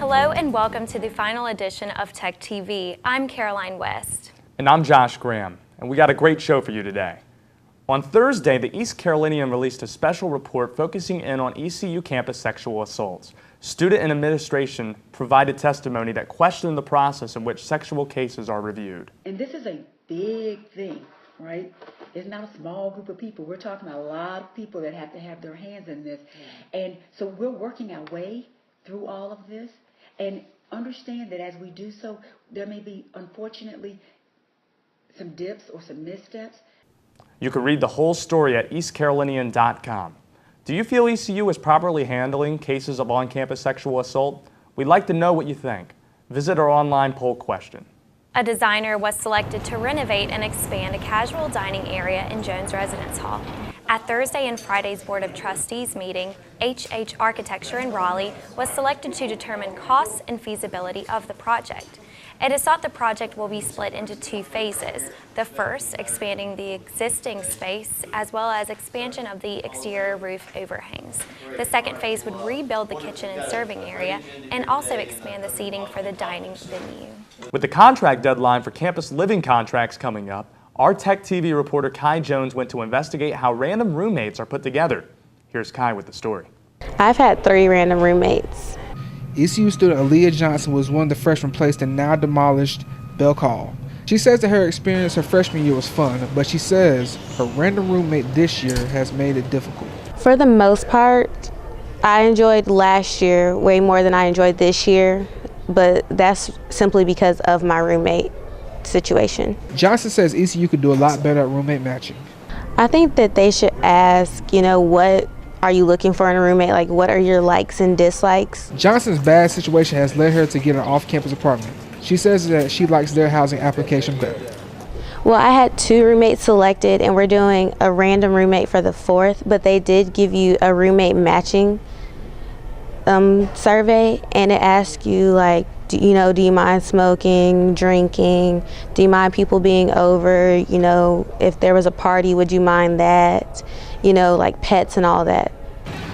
Hello and welcome to the final edition of Tech TV. I'm Caroline West. And I'm Josh Graham, and we got a great show for you today. On Thursday, the East Carolinian released a special report focusing in on ECU campus sexual assaults. Student and administration provided testimony that questioned the process in which sexual cases are reviewed. And this is a big thing, right? It's not a small group of people. We're talking about a lot of people that have to have their hands in this. And so we're working our way through all of this and understand that as we do so, there may be, unfortunately, some dips or some missteps. You can read the whole story at eastcarolinian.com. Do you feel ECU is properly handling cases of on-campus sexual assault? We'd like to know what you think. Visit our online poll question. A designer was selected to renovate and expand a casual dining area in Jones Residence Hall. At Thursday and Friday's Board of Trustees meeting, HH Architecture in Raleigh was selected to determine costs and feasibility of the project. It is thought the project will be split into two phases. The first, expanding the existing space, as well as expansion of the exterior roof overhangs. The second phase would rebuild the kitchen and serving area and also expand the seating for the dining venue. With the contract deadline for campus living contracts coming up, our Tech TV reporter Kai Jones went to investigate how random roommates are put together. Here's Kai with the story. I've had 3 random roommates. ECU student Aaliyah Johnson was one of the freshmen placed in now demolished Belk Hall. She says that her experience her freshman year was fun, but she says her random roommate this year has made it difficult. For the most part, I enjoyed last year way more than I enjoyed this year, but that's simply because of my roommate situation. Johnson says ECU could do a lot better at roommate matching. I think that they should ask, what are you looking for in a roommate? Like, what are your likes and dislikes? Johnson's bad situation has led her to get an off-campus apartment. She says that she likes their housing application better. Well, I had 2 roommates selected, and we're doing a random roommate for the 4th, but they did give you a roommate matching survey, and it asks you, like, do you mind smoking, drinking? Do you mind people being over? If there was a party, would you mind that? Like pets and all that.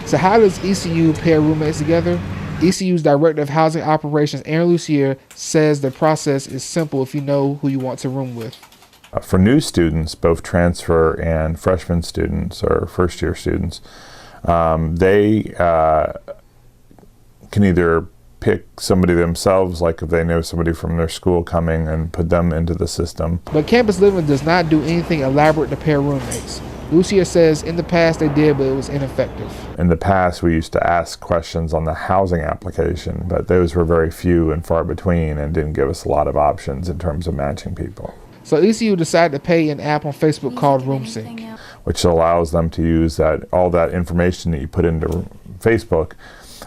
So how does ECU pair roommates together? ECU's Director of Housing Operations, Aaron Lucier, says the process is simple if you know who you want to room with. For new students, both transfer and freshman students or first-year students, they can either pick somebody themselves, like if they know somebody from their school coming, and put them into the system. But campus living does not do anything elaborate to pair roommates. Lucia says in the past they did, but it was ineffective. In the past, we used to ask questions on the housing application, but those were very few and far between and didn't give us a lot of options in terms of matching people. So ECU decided to pay an app on Facebook called RoomSync, which allows them to use all that information that you put into Facebook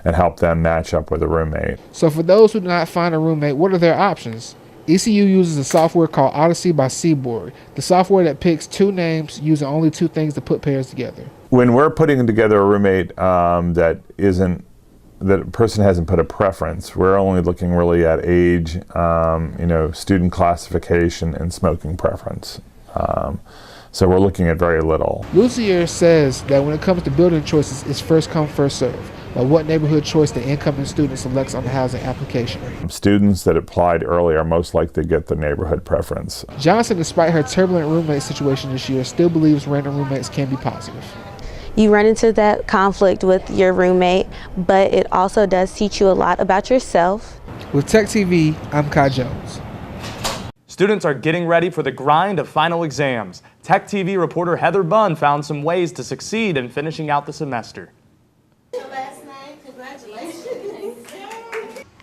and help them match up with a roommate. So for those who do not find a roommate, what are their options? ECU uses a software called Odyssey by Seaboard, the software that picks 2 names using only 2 things to put pairs together. When we're putting together a roommate that a person hasn't put a preference, we're only looking really at age, student classification, and smoking preference. So we're looking at very little. Lucier says that when it comes to building choices, it's first come, first serve. But what neighborhood choice the incoming student selects on the housing application. Students that applied early are most likely to get the neighborhood preference. Johnson, despite her turbulent roommate situation this year, still believes random roommates can be positive. You run into that conflict with your roommate, but it also does teach you a lot about yourself. With Tech TV, I'm Kai Jones. Students are getting ready for the grind of final exams. Tech TV reporter Heather Bunn found some ways to succeed in finishing out the semester.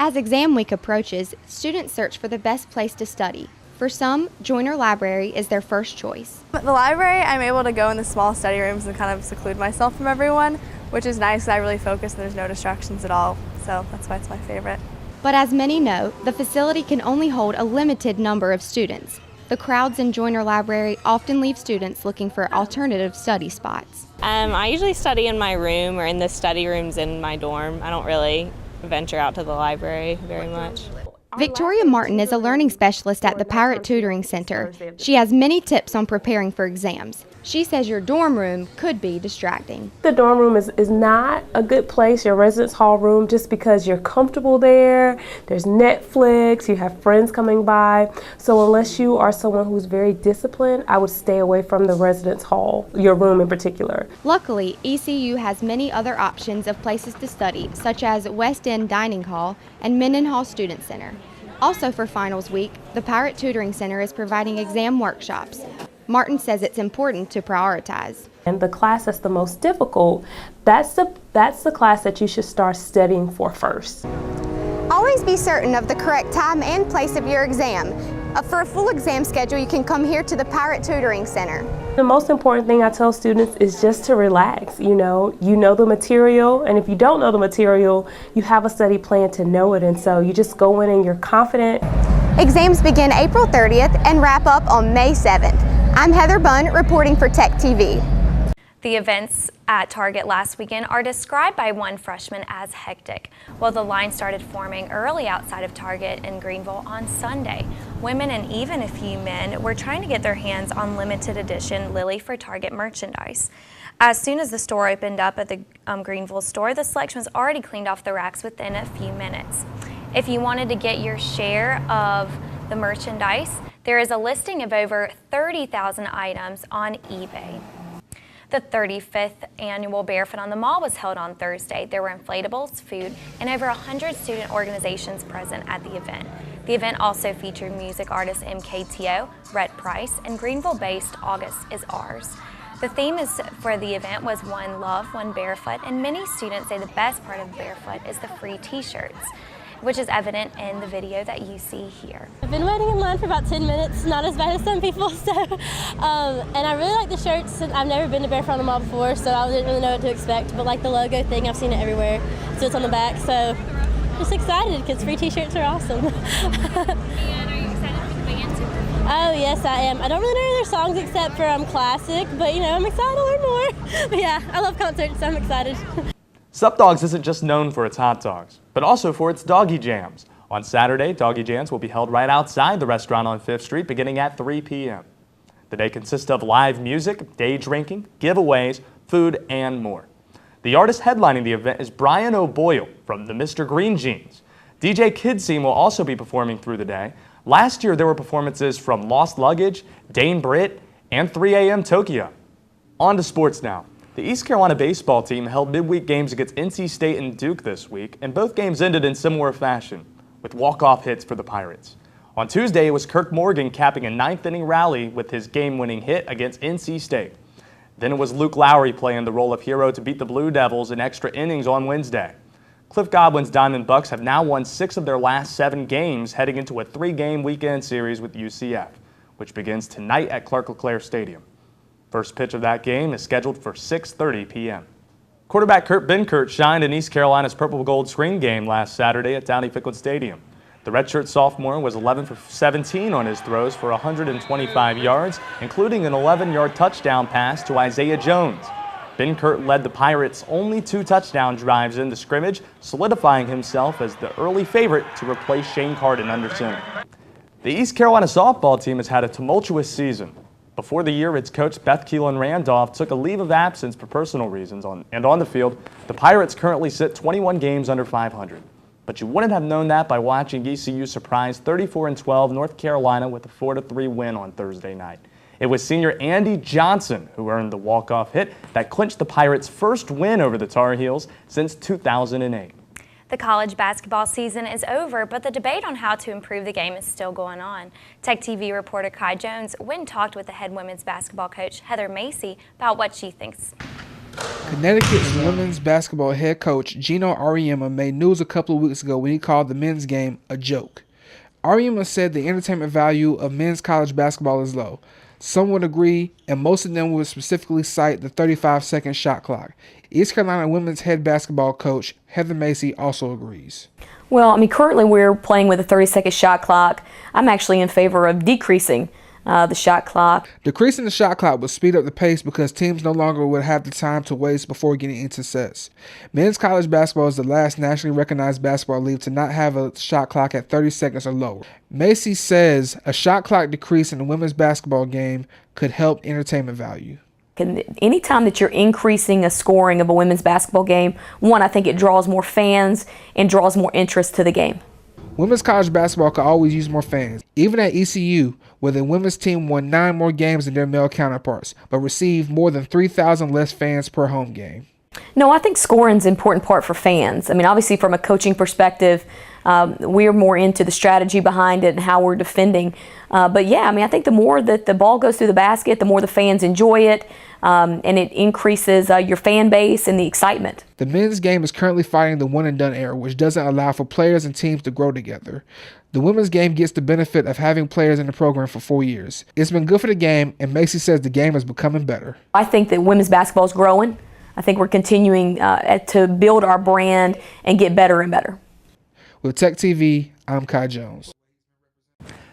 As exam week approaches, students search for the best place to study. For some, Joyner Library is their first choice. At the library, I'm able to go in the small study rooms and kind of seclude myself from everyone, which is nice. I really focus and there's no distractions at all, so that's why it's my favorite. But as many know, the facility can only hold a limited number of students. The crowds in Joyner Library often leave students looking for alternative study spots. I usually study in my room or in the study rooms in my dorm. I don't really venture out to the library very much. Victoria Martin is a learning specialist at the Pirate Tutoring Center. She has many tips on preparing for exams. She says your dorm room could be distracting. The dorm room is not a good place, your residence hall room, just because you're comfortable there. There's Netflix, you have friends coming by. So unless you are someone who's very disciplined, I would stay away from the residence hall, your room in particular. Luckily, ECU has many other options of places to study, such as West End Dining Hall and Mendenhall Student Center. Also for finals week, the Pirate Tutoring Center is providing exam workshops. Martin says it's important to prioritize. And the class that's the most difficult, that's the class that you should start studying for first. Always be certain of the correct time and place of your exam. For a full exam schedule, you can come here to the Pirate Tutoring Center. The most important thing I tell students is just to relax. You know the material, and if you don't know the material, you have a study plan to know it, and so you just go in and you're confident. Exams begin April 30th and wrap up on May 7th. I'm Heather Bunn reporting for TECTV. The events at Target last weekend are described by one freshman as hectic. Well, the line started forming early outside of Target in Greenville on Sunday. Women and even a few men were trying to get their hands on limited edition Lily for Target merchandise. As soon as the store opened up at the Greenville store, the selection was already cleaned off the racks within a few minutes. If you wanted to get your share of the merchandise, there is a listing of over 30,000 items on eBay. The 35th annual Barefoot on the Mall was held on Thursday. There were inflatables, food, and over 100 student organizations present at the event. The event also featured music artist MKTO, Rhett Price, and Greenville-based August Is Ours. The theme for the event was One Love, One Barefoot, and many students say the best part of Barefoot is the free t-shirts, which is evident in the video that you see here. I've been waiting in line for about 10 minutes, not as bad as some people, so, and I really like the shirts. I've never been to Barefoot on the Mall before, so I didn't really know what to expect, but like the logo thing, I've seen it everywhere, so it's on the back, so just excited because free t-shirts are awesome. And are you excited for the band to perform? Oh yes, I am. I don't really know their songs except for classic, but I'm excited to learn more. But yeah, I love concerts, so I'm excited. Sup Dogs isn't just known for its hot dogs, but also for its doggy jams. On Saturday, doggy jams will be held right outside the restaurant on 5th Street beginning at 3 p.m. The day consists of live music, day drinking, giveaways, food, and more. The artist headlining the event is Brian O'Boyle from the Mr. Green Jeans. DJ Kid Scene will also be performing through the day. Last year, there were performances from Lost Luggage, Dane Britt, and 3 a.m. Tokyo. On to sports now. The East Carolina baseball team held midweek games against NC State and Duke this week, and both games ended in similar fashion, with walk-off hits for the Pirates. On Tuesday, it was Kirk Morgan capping a 9th-inning rally with his game-winning hit against NC State. Then it was Luke Lowry playing the role of hero to beat the Blue Devils in extra innings on Wednesday. Cliff Godwin's Diamond Bucks have now won 6 of their last 7 games, heading into a 3-game weekend series with UCF, which begins tonight at Clark LeClaire Stadium. First pitch of that game is scheduled for 6:30 p.m. Quarterback Kurt Benkert shined in East Carolina's Purple Gold Screen game last Saturday at Downey-Ficklin Stadium. The redshirt sophomore was 11 for 17 on his throws for 125 yards, including an 11-yard touchdown pass to Isaiah Jones. Benkert led the Pirates' only 2 touchdown drives in the scrimmage, solidifying himself as the early favorite to replace Shane Carden under center. The East Carolina softball team has had a tumultuous season. Before the year, its coach Beth Keelan Randolph took a leave of absence for personal reasons, and on the field, the Pirates currently sit 21 games under 500. But you wouldn't have known that by watching ECU surprise 34-12 North Carolina with a 4-3 win on Thursday night. It was senior Andy Johnson who earned the walk-off hit that clinched the Pirates' first win over the Tar Heels since 2008. The college basketball season is over, but the debate on how to improve the game is still going on. TECTV reporter Kai Jones went and talked with the head women's basketball coach Heather Macy about what she thinks. Connecticut's women's basketball head coach Gino Auriemma made news a couple of weeks ago when he called the men's game a joke. Auriemma said the entertainment value of men's college basketball is low. Some would agree, and most of them would specifically cite the 35-second shot clock. East Carolina women's head basketball coach Heather Macy also agrees. Well, currently we're playing with a 30-second shot clock. I'm actually in favor of decreasing the shot clock. Decreasing the shot clock would speed up the pace because teams no longer would have the time to waste before getting into sets. Men's college basketball is the last nationally recognized basketball league to not have a shot clock at 30 seconds or lower. MACY says a shot clock decrease in the women's basketball game could help entertainment value. Anytime that you're increasing a scoring of a women's basketball game, one, I think it draws more fans and draws more interest to the game. Women's college basketball could always use more fans, even at ECU, where the women's team won 9 more games than their male counterparts, but received more than 3,000 less fans per home game. No, I think scoring's an important part for fans. I mean, obviously from a coaching perspective, we're more into the strategy behind it and how we're defending. But yeah, I mean, I think the more that the ball goes through the basket, the more the fans enjoy it, and it increases your fan base and the excitement. The men's game is currently fighting the one-and-done era, which doesn't allow for players and teams to grow together. The women's game gets the benefit of having players in the program for 4 years. It's been good for the game, and MACY says the game is becoming better. I think that women's basketball is growing. I think we're continuing to build our brand and get better and better. With TECTV, I'm Kai Jones.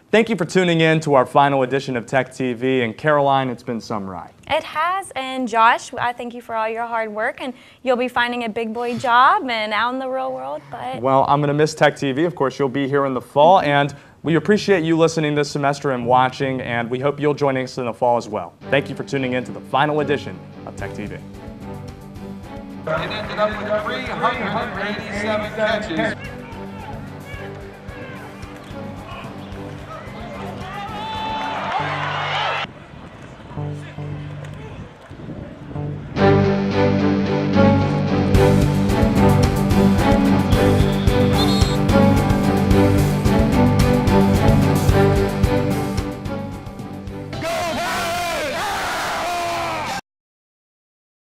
Thank you for tuning in to our final edition of TECTV. And Caroline, it's been some ride. It has. And Josh, I thank you for all your hard work. And you'll be finding a big boy job and out in the real world. But well, I'm going to miss TECTV. Of course, you'll be here in the fall. And we appreciate you listening this semester and watching. And we hope you'll join us in the fall as well. Thank you for tuning in to the final edition of TECTV. It ended up with 387 catches.